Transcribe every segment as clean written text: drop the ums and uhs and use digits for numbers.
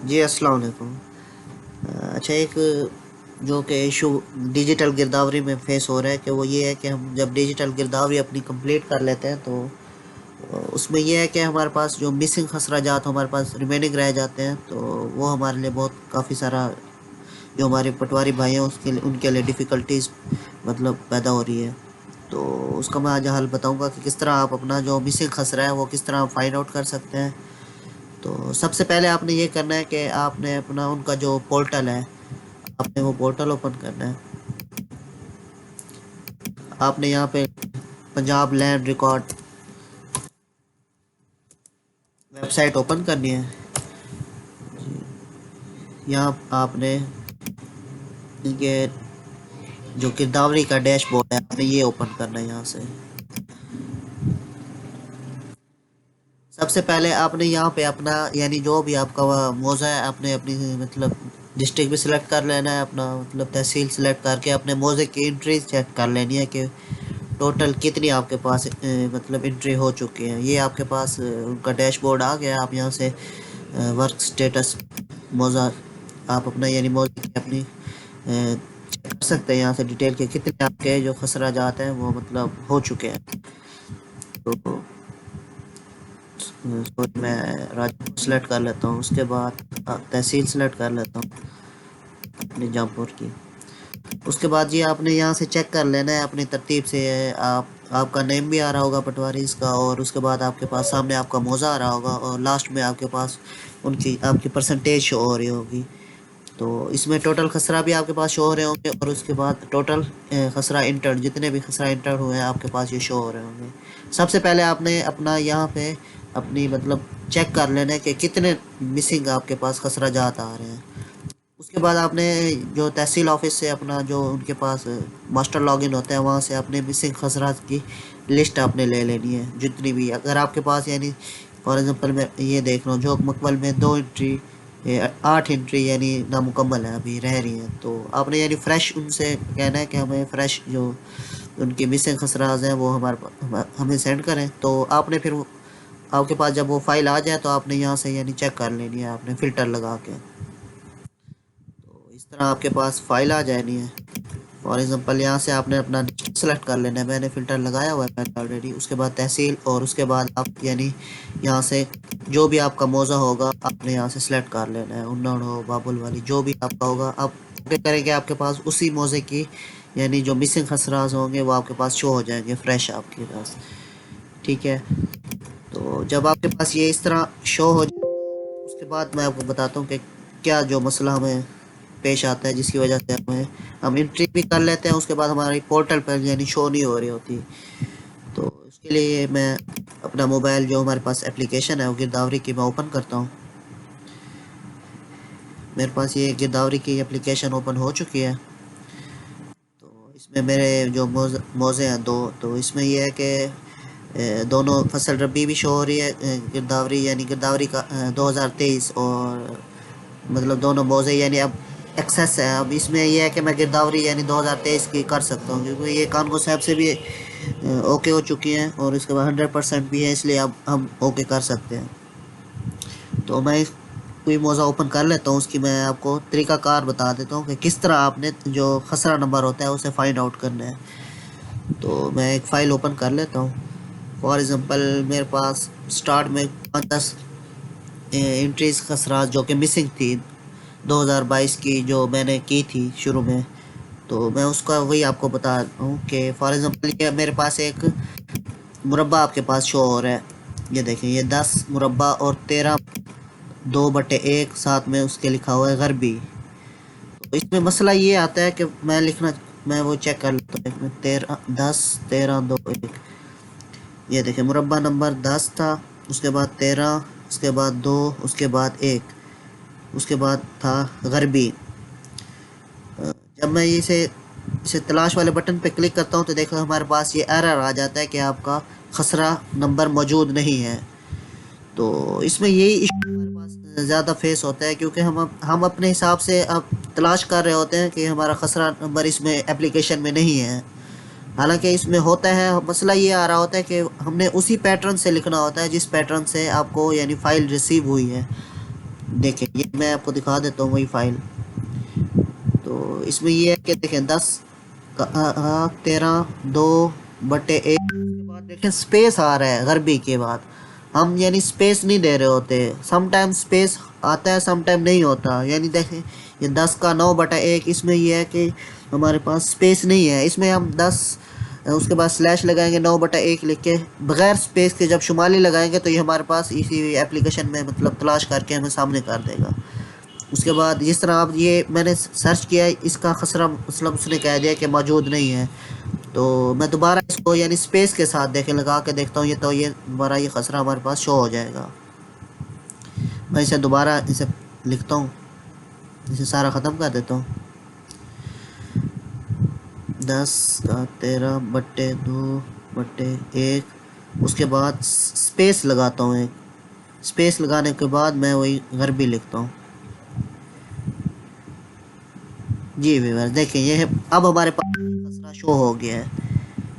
जी, अस्सलाम वालेकुम। अच्छा, एक जो कि इशू डिजिटल गिरदावरी में फेस हो रहा है कि वो ये है कि हम जब डिजिटल गिरदावरी अपनी कंप्लीट कर लेते हैं तो उसमें ये है कि हमारे पास जो मिसिंग खसराजात हमारे पास रिमेनिंग रह जाते हैं, तो वो हमारे लिए बहुत काफ़ी सारा, जो हमारे पटवारी भाई हैं उसके लिए, उनके लिए डिफ़िकल्टीज मतलब पैदा हो रही है। तो उसका मैं आज हल बताऊंगा कि किस तरह आप अपना जो मिसिंग खसरा है वो किस तरह फाइंड आउट कर सकते हैं। तो सबसे पहले आपने ये करना है कि आपने अपना उनका जो पोर्टल है, आपने वो पोर्टल ओपन करना है। आपने यहाँ पे Punjab land record website open करनी है। यहाँ आपने ये जो गिरदावरी का डैशबोर्ड है, आपने ये ओपन करना है यहाँ से। सबसे पहले आपने यहाँ पे अपना यानी जो भी आपका वह मौज़ा है, आपने अपनी मतलब डिस्ट्रिक्ट भी सिलेक्ट कर लेना है, अपना मतलब तहसील सिलेक्ट करके अपने मौज़े की एंट्री चेक कर लेनी है कि टोटल कितनी आपके पास मतलब एंट्री हो चुकी है। ये आपके पास उनका डैशबोर्ड आ गया। आप यहाँ से वर्क स्टेटस मौज़ा आप अपना यानी मौज़े की अपनी चेक कर सकते हैं यहाँ से डिटेल के कितने आपके जो खसरा जाते हैं वो मतलब हो चुके हैं। तो सॉरी, मैं राजपुर सेलेक्ट कर लेता हूँ, उसके बाद तहसील सेलेक्ट कर लेता हूँ अपनी जौनपुर की। उसके बाद ये आपने यहाँ से चेक कर लेना है अपनी तरतीब से। आप आपका नेम भी आ रहा होगा पटवारी इसका, और उसके बाद आपके पास सामने आपका मौज़ा आ रहा होगा, और लास्ट में आपके पास उनकी आपकी परसेंटेज शो हो रही होगी। तो इसमें टोटल खसरा भी आपके पास शो हो रहे होंगे, और उसके बाद टोटल खसरा इंटर, जितने भी खसरा इंटर हुए हैं आपके पास ये शो हो रहे होंगे। सबसे पहले आपने अपना यहाँ पे अपनी मतलब चेक कर लेना है कि कितने मिसिंग आपके पास खसरा जात आ रहे हैं। उसके बाद आपने जो तहसील ऑफिस से अपना जो उनके पास मास्टर लॉगिन होता है, वहाँ से अपने मिसिंग खसरात की लिस्ट आपने ले लेनी है जितनी भी, अगर आपके पास यानी फॉर एग्ज़ाम्पल मैं ये देख रहा हूँ जोक मकबल में 2 एंट्री 8 एंट्री यानी नामुकम्मल है, अभी रह रही हैं। तो आपने यानी फ़्रेश उनसे कहना है कि हमें फ़्रेश जो उनकी मिसिंग खसरात हैं वो हमें सेंड करें। तो आपने फिर आपके पास जब वो फ़ाइल आ जाए तो आपने यहाँ से यानी चेक कर लेनी है आपने फ़िल्टर लगा के। तो इस तरह आपके पास फ़ाइल आ जानी है। फॉर एग्ज़ाम्पल यहाँ से आपने अपना डिस्ट्रिक्ट सेलेक्ट कर लेना है, मैंने फ़िल्टर लगाया हुआ है मैंने ऑलरेडी। उसके बाद तहसील, और उसके बाद आप यानी यहाँ से जो भी आपका मौज़ा होगा आपने यहाँ से सेलेक्ट कर लेना है, उन्नाड़ हो, बाबुल वाली, जो भी आपका होगा आप ओके करेंगे, आपके पास उसी मौज़े की यानी जो मिसिंग खसराज होंगे वो आपके पास शो हो जाएंगे फ्रेश आपके पास। ठीक है। तो जब आपके पास ये इस तरह शो हो जाए तो उसके बाद मैं आपको बताता हूँ कि क्या जो मसला हमें पेश आता है जिसकी वजह से हम एंट्री भी कर लेते हैं, उसके बाद हमारी पोर्टल पर यानी शो नहीं हो रही होती। तो इसके लिए मैं अपना मोबाइल जो हमारे पास एप्लीकेशन है वो गिरदावरी की मैं ओपन करता हूँ। मेरे पास ये गिरदावरी की एप्लीकेशन ओपन हो चुकी है। तो इसमें मेरे जो मौज़े हैं दो, तो इसमें ये है कि दोनों फसल रबी भी शो हो रही है, गिरदावरी यानी गिरदावरी का 2023, और मतलब दोनों मौज़े यानी अब एक्सेस है। अब इसमें यह है कि मैं गिरदावरी यानी 2023 की कर सकता हूँ, क्योंकि ये कानगो साहब से भी ओके हो चुकी हैं, और इसके बाद 100% भी है, इसलिए अब हम ओके कर सकते हैं। तो मैं कोई मौज़ा ओपन कर लेता हूँ, उसकी मैं आपको तरीक़ाकार बता देता हूँ कि किस तरह आपने जो खसरा नंबर होता है उसे फाइंड आउट करना है। तो मैं एक फ़ाइल ओपन कर लेता हूँ। फॉर एग्ज़ाम्पल मेरे पास स्टार्ट में 5-10 एंट्रीज़ खसरा जो कि मिसिंग थी 2022 की, जो मैंने की थी शुरू में। तो मैं उसका वही आपको बता रहा हूँ कि फॉर एग्ज़ाम्पल ये मेरे पास एक मुरब्बा आपके पास शो हो रहा है। ये देखें, ये 10 मुरब्बा और 13 2/1 साथ में उसके लिखा हुआ है गरबी। तो इसमें मसला ये आता है कि मैं वो चेक कर लेता हूँ इसमें 13 10 13 2 1। ये देखें, मुरब्बा नंबर 10 था, उसके बाद 13, उसके बाद 2, उसके बाद 1, उसके बाद था गरबी। जब मैं इसे तलाश वाले बटन पे क्लिक करता हूँ तो देखो हमारे पास ये एरर आ जाता है कि आपका खसरा नंबर मौजूद नहीं है। तो इसमें यही इशू हमारे पास ज़्यादा फेस होता है, क्योंकि हम अपने हिसाब से अब तलाश कर रहे होते हैं कि हमारा खसरा नंबर इसमें एप्लीकेशन में नहीं है। हालांकि इसमें होता है, मसला ये आ रहा होता है कि हमने उसी पैटर्न से लिखना होता है जिस पैटर्न से आपको यानी फ़ाइल रिसीव हुई है। देखिए ये मैं आपको दिखा देता हूँ वही फाइल। तो इसमें ये है कि देखें 10 13 2/1 उसके बाद देखें स्पेस आ रहा है गरबी के बाद। हम यानी स्पेस नहीं दे रहे होते, सम टाइम स्पेस आता है सम टाइम नहीं होता। यानी देखें ये 10 का 9/1 इसमें ये है कि हमारे पास स्पेस नहीं है, इसमें हम 10 उसके बाद स्लैश लगाएंगे 9/1 लिख के बगैर स्पेस के जब शुमाली लगाएंगे तो ये हमारे पास इसी एप्लीकेशन में मतलब तलाश करके हमें सामने कर देगा। उसके बाद जिस तरह आप ये मैंने सर्च किया इसका खसरा मतलब उसने कह दिया कि मौजूद नहीं है। तो मैं दोबारा इसको यानी स्पेस के साथ देखे लगा के देखता हूँ, ये तो ये दोबारा ये खसरा हमारे पास शो हो जाएगा। मैं इसे दोबारा इसे लिखता हूँ, इसे सारा ख़त्म कर देता हूँ। 10 का 13/2/1 उसके बाद स्पेस लगाता हूँ एक, स्पेस लगाने के बाद मैं वही घर भी लिखता हूँ। जी व्यूअर्स देखें ये है अब हमारे पास खसरा शो हो गया है।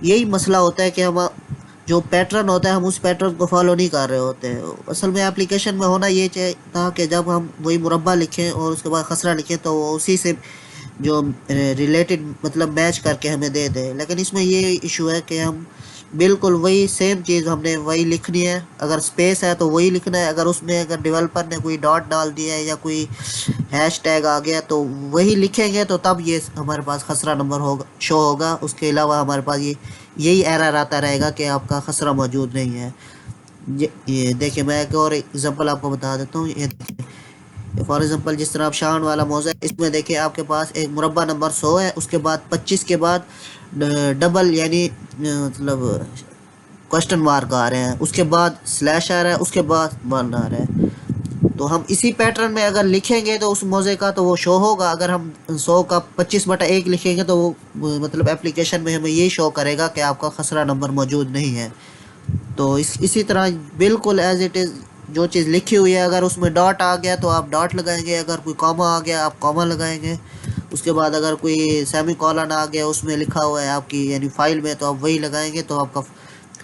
यही मसला होता है कि हम जो पैटर्न होता है हम उस पैटर्न को फॉलो नहीं कर रहे होते हैं। असल में एप्लीकेशन में होना ये चाहिए था कि जब हम वही मुरब्बा लिखें और उसके बाद खसरा लिखें तो वो उसी से जो रिलेटेड मतलब मैच करके हमें दे दे। लेकिन इसमें ये इशू है कि हम बिल्कुल वही सेम चीज़ हमने वही लिखनी है। अगर स्पेस है तो वही लिखना है, अगर उसमें अगर डेवलपर ने कोई डॉट डाल दिया है या कोई हैश टैग आ गया तो वही लिखेंगे तो तब ये हमारे पास खसरा नंबर होगा शो होगा। उसके अलावा हमारे पास यही एरर आता रहेगा कि आपका खसरा मौजूद नहीं है। ये देखिए मैं एक और एग्जांपल आपको बता देता हूँ। ये देखिए फॉर एग्जांपल जिस तरह आप शान वाला मौजा है इसमें देखिए आपके पास एक मुरब्बा नंबर 100 है, उसके बाद 25 के बाद डबल यानी मतलब क्वेश्चन मार्क आ रहे हैं, उसके बाद स्लैश आ रहा है, उसके बाद वन आ रहा है। तो हम इसी पैटर्न में अगर लिखेंगे तो उस मौजे का तो वो शो होगा। अगर हम 100 का 25/1 लिखेंगे तो वो मतलब एप्लीकेशन में हमें ये शो करेगा कि आपका खसरा नंबर मौजूद नहीं है। तो इसी तरह बिल्कुल एज इट इज़ जो चीज़ लिखी हुई है अगर उसमें डॉट आ गया तो आप डॉट लगाएंगे, अगर कोई कॉमा आ गया आप कॉमा लगाएंगे। उसके बाद अगर कोई सेमी कॉलन आ गया उसमें लिखा हुआ है आपकी यानी फाइल में तो आप वही लगाएंगे तो आपका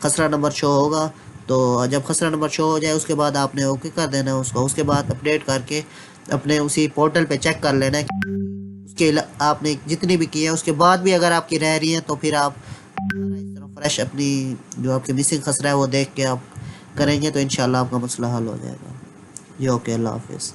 खसरा नंबर शो होगा। तो जब खसरा नंबर शो हो जाए उसके बाद आपने ओके कर देना है उसको। उसके बाद अपडेट करके अपने उसी पोर्टल पे चेक कर लेना है उसके आपने जितनी भी की है उसके बाद भी अगर आपकी रह रही है तो फिर आप इस तरह फ्रेश अपनी जो आपके मिसिंग खसरा है वो देख के आप करेंगे तो इंशाल्लाह आपका मसला हल हो जाएगा। जी ओके, अल्लाह हाफिज़।